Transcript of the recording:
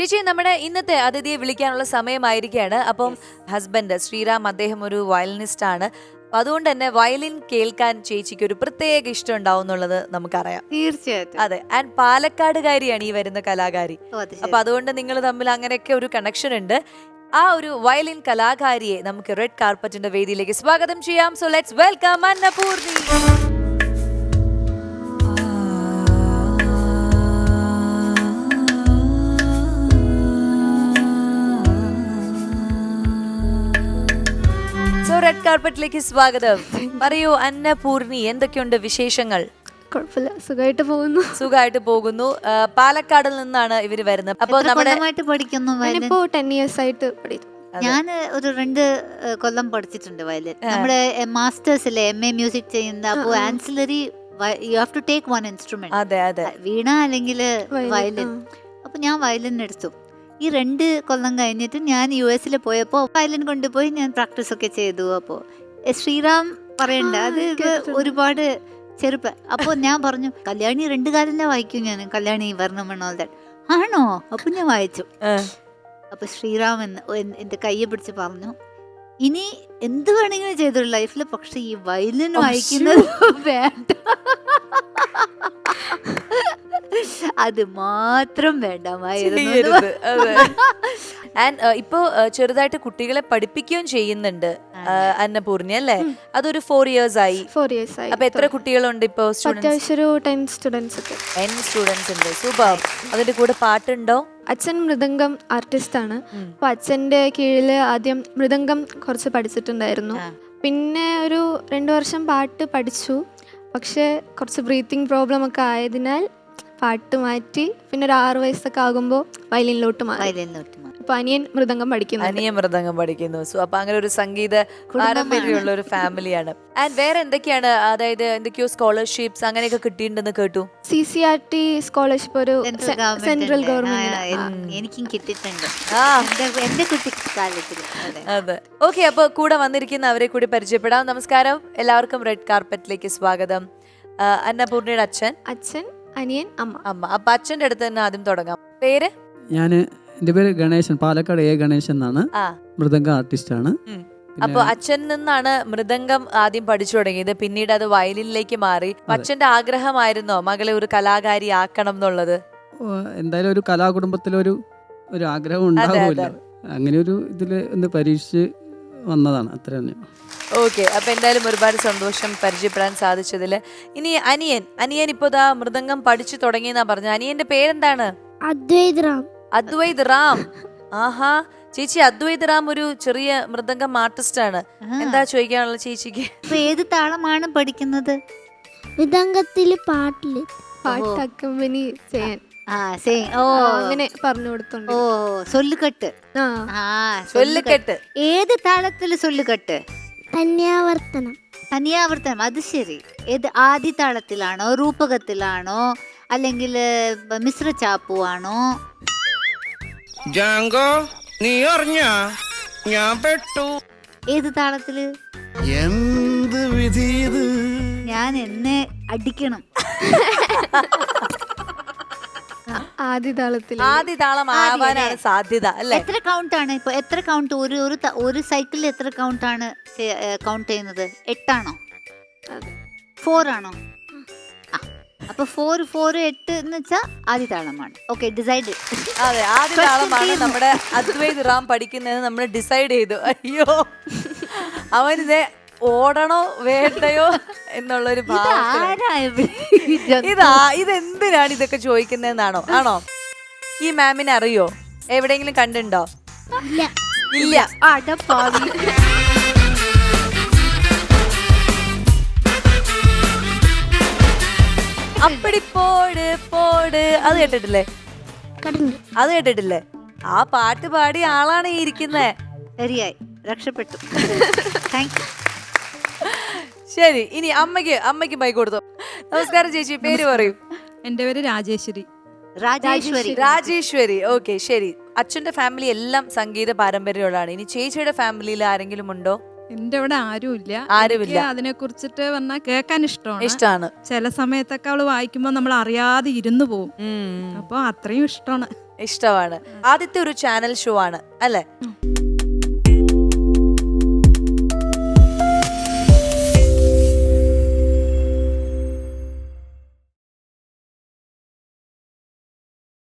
ചേച്ചി, നമ്മുടെ ഇന്നത്തെ അതിഥിയെ വിളിക്കാനുള്ള സമയമായിരിക്കുകയാണ്. അപ്പം ഹസ്ബൻഡ് ശ്രീറാം, അദ്ദേഹം ഒരു വയലിനിസ്റ്റ് ആണ്. അതുകൊണ്ട് തന്നെ വയലിൻ കേൾക്കാൻ ചേച്ചിക്ക് ഒരു പ്രത്യേക ഇഷ്ടം ഉണ്ടാവും എന്നുള്ളത് നമുക്കറിയാം. തീർച്ചയായിട്ടും. അതെ, ആൻഡ് പാലക്കാടുകാരിയാണ് ഈ വരുന്ന കലാകാരി. അപ്പൊ അതുകൊണ്ട് നിങ്ങൾ തമ്മിൽ അങ്ങനെയൊക്കെ ഒരു കണക്ഷൻ ഉണ്ട്. ആ ഒരു വയലിൻ കലാകാരിയെ നമുക്ക് റെഡ് കാർപ്പറ്റിന്റെ വേദിയിലേക്ക് സ്വാഗതം ചെയ്യാം. So let's welcome Annapoorni. Red കാർപ്പറ്റിലേക്ക് സ്വാഗതം. പറയൂ അന്നപൂർണി, എന്തൊക്കെയുണ്ട് വിശേഷങ്ങൾ? കുഴപ്പമില്ല, സുഖമായിട്ട് പോകുന്നു. പാലക്കാടിൽ നിന്നാണ് ഇവര് വരുന്നത്. അപ്പൊ നമ്മുടെ പഠിക്കുന്നു. ഞാനിപ്പോ 10 years ആയിട്ട് പഠിക്കും. ഞാൻ ഒരു 2 കൊല്ലം പഠിച്ചിട്ടുണ്ട് വയലിൻ. നമ്മുടെ മാസ്റ്റേഴ്സിലെ MA മ്യൂസിക് ചെയ്യുന്ന അപ്പോ ancillary you have to take 1 instrument. അതെ അതെ, വീണ അല്ലെങ്കിൽ വയലിൻ. അപ്പൊ ഞാൻ വയലിൻ എടുത്തു. ഈ 2 കൊല്ലം കഴിഞ്ഞിട്ട് ഞാൻ US പോയപ്പോ വയലിൻ കൊണ്ടുപോയി ഞാൻ പ്രാക്ടീസ് ഒക്കെ ചെയ്തു. അപ്പോ ശ്രീറാം പറയണ്ട, അത് ഒരുപാട് ചെറുപ്പം. അപ്പൊ ഞാൻ പറഞ്ഞു, കല്യാണി 2 കാലല്ലേ വായിക്കും ഞാൻ, കല്യാണി വർണ്ണമണ്ണോൽ. ആണോ? അപ്പൊ ഞാൻ വായിച്ചു. അപ്പൊ ശ്രീറാം എന്റെ കയ്യെ പിടിച്ച് പറഞ്ഞു, ഇനി എന്ത് വേണമെങ്കിലും ചെയ്തോളൂ ലൈഫില്, പക്ഷെ ഈ വയലിൻ വായിക്കുന്നത് വേണ്ട, അത് മാത്രം വേണ്ടാമായിരുന്നു. ഇപ്പൊ ചെറുതായിട്ട് കുട്ടികളെ പഠിപ്പിക്കുകയും ചെയ്യുന്നുണ്ട് അന്നപൂർണി, അല്ലേ? അതൊരു 4 years ആയി. അപ്പൊ എത്ര കുട്ടികളുണ്ട് ഇപ്പൊ? 10 students ഒക്കെ. 10 students ഉണ്ട്. സൂപ്പർ. അതിന്റെ കൂടെ പാട്ടുണ്ടോ? അച്ഛൻ മൃദംഗം ആർട്ടിസ്റ്റ് ആണ്. അപ്പൊ അച്ഛന്റെ കീഴില് ആദ്യം മൃദംഗം കുറച്ച് പഠിച്ചിട്ടുണ്ടായിരുന്നു. പിന്നെ ഒരു 2 വർഷം പാട്ട് പഠിച്ചു. പക്ഷെ കുറച്ച് ബ്രീത്തിങ് പ്രോബ്ലം ഒക്കെ ആയതിനാൽ പാട്ട് മാറ്റി. പിന്നെ ഒരു 6 വയസ്സൊക്കെ ആകുമ്പോൾ വയലിനിലോട്ട് മാറി. അപ്പൊ അനിയൻ മൃദംഗം പഠിക്കുന്നു. സോ അപ്പൊ അങ്ങനെ ഒരു സംഗീത പാരമ്പര്യമുള്ള ഒരു ഫാമിലിയാണ്. ആൻഡ് വേറെ എന്തൊക്കെയാണ്, അതായത് എന്തൊക്കെയോ സ്കോളർഷിപ്സ് അങ്ങനെയൊക്കെ കിട്ടിയിട്ടുണ്ടെന്ന് കേട്ടു. CCRT സ്കോളർഷിപ്പ് ഒരു സെൻട്രൽ ഗവൺമെന്റ് എനിക്കും കിട്ടിയിട്ടുണ്ട് എന്റെ കുട്ടിക്കാലത്തിൽ. അതെ, ഓക്കെ. അപ്പൊ കൂടെ വന്നിരിക്കുന്ന അവരെ കൂടി പരിചയപ്പെടാം. നമസ്കാരം എല്ലാവർക്കും, റെഡ് കാർപ്പറ്റിലേക്ക് സ്വാഗതം. അന്നപൂർണിയുടെ അച്ഛൻ, അനിയൻ, അമ്മ. അപ്പൊ അച്ഛന്റെ അടുത്ത് തന്നെ ആദ്യം തുടങ്ങാം. പേര്? എന്റെ പേര് ഗണേശൻ, പാലക്കാട് ഗണേശൻ എന്നാണ്. മൃദംഗ ആർട്ടിസ്റ്റ് ആണ്. അപ്പൊ അച്ഛൻ നിന്നാണ് മൃദംഗം ആദ്യം പഠിച്ചു തുടങ്ങിയത്, പിന്നീട് അത് വയലിനിലേക്ക് മാറി. അച്ഛന്റെ ആഗ്രഹമായിരുന്നോ മകളെ ഒരു കലാകാരി ആക്കണം എന്നുള്ളത്? എന്തായാലും ഒരു കലാകുടുംബത്തിലൊരു ആഗ്രഹം ഉണ്ടാവില്ല, അങ്ങനെ ഒരു ഇതില് ഒന്ന് പരീക്ഷിച്ച് വന്നതാണ്, അത്ര തന്നെ. ഓക്കെ, അപ്പൊ എന്തായാലും ഒരുപാട് സന്തോഷം പരിചയപ്പെടാൻ സാധിച്ചതില്. ഇനി അനിയൻ ഇപ്പൊ ദാ മൃദംഗം പഠിച്ചു തുടങ്ങിയെന്നാ പറഞ്ഞു. അനിയന്റെ പേരെന്താണ്? അദ്വൈത് റാം. ആഹാ, ചേച്ചി അദ്വൈത് റാം ഒരു ചെറിയ മൃദംഗം ആർട്ടിസ്റ്റ് ആണ്. എന്താ ചോദിക്കാനുള്ള ചേച്ചിക്ക്? ഏത് താളമാണ് പഠിക്കുന്നത്? മൃദംഗത്തില് പാട്ട് അക്കമ്പനി ചെയ്യാൻ അങ്ങനെ പറഞ്ഞു കൊടുത്തോണ്ട്. സൊല്ലുകെട്ട്. ഏത് താളത്തില് സൊല്ലുകെട്ട്? തനിയാവർത്തനം. അത് ശരി. ഏത് ആദ്യ താളത്തിലാണോ, രൂപകത്തിലാണോ, അല്ലെങ്കിൽ മിശ്ര ചാപ്പു ആണോ? നീ അറിഞ്ഞ ഞാൻ പെട്ടു. ഏത് താളത്തില്? എന്ത് വിധി ഇത്? ഞാൻ എന്നെ അടിക്കണം. ആദ്യ താളം ആവാനാണ് സാധ്യത, അല്ലേ? എത്ര കൗണ്ട് ആണ് ഇപ്പൊ? എത്ര കൗണ്ട് ഒരു സൈക്കിളിൽ എത്ര കൗണ്ട് ആണ് കൗണ്ട് ചെയ്യുന്നത്? 8 ആണോ? 4 ആണോ? അപ്പൊ 4 4 8 എന്ന് വെച്ചാ ആദ്യ താളമാണ്. Okay, decide. അതെ, ആദ്യ താളമാണ് നമ്മുടെ അദ്വൈത് റാം പഠിക്കുന്നത് നമ്മൾ ഡിസൈഡ് ചെയ്തു. അയ്യോ, അവനിതേ ഓടണോ വേണ്ടയോ എന്നുള്ളൊരു ഇതെന്തിനാണ് ഇതൊക്കെ ചോദിക്കുന്നതെന്നാണോ? ആണോ? ഈ മാമിനെ അറിയോ? എവിടെയെങ്കിലും കണ്ടിട്ടുണ്ടോ? ഇല്ല. അപ്പടിപ്പോട് പോട്, അത് കേട്ടിട്ടില്ലേ? ആ പാട്ട് പാടിയ ആളാണ് ഈ ഇരിക്കുന്നേ. ശരിയായി, രക്ഷപ്പെട്ടു. Thank you. ശരി, ഇനി അമ്മയ്ക്ക് മൈക്ക് കൊടുത്തു. നമസ്കാരം ചേച്ചി, പേര് പറയൂ. എന്റെ പേര് രാജേശ്വരി. രാജേശ്വരി. ഓക്കെ, ശരി. അച്ഛന്റെ ഫാമിലി എല്ലാം സംഗീത പാരമ്പര്യമുള്ളതാണ്. ഇനി ചേച്ചിയുടെ ഫാമിലിയിൽ ആരെങ്കിലും ഉണ്ടോ? എന്റെ അവിടെ ആരുമില്ല. അതിനെ കുറിച്ചിട്ട് പറഞ്ഞാൽ കേൾക്കാൻ ഇഷ്ടമാണ്. ചില സമയത്തൊക്കെ അവള് വായിക്കുമ്പോ നമ്മൾ അറിയാതെ ഇരുന്നു പോകും. അപ്പൊ അത്രയും ഇഷ്ടമാണ്. ഇഷ്ടമാണ്. ആദ്യത്തെ ഒരു ചാനൽ ഷോ ആണ് അല്ലെ?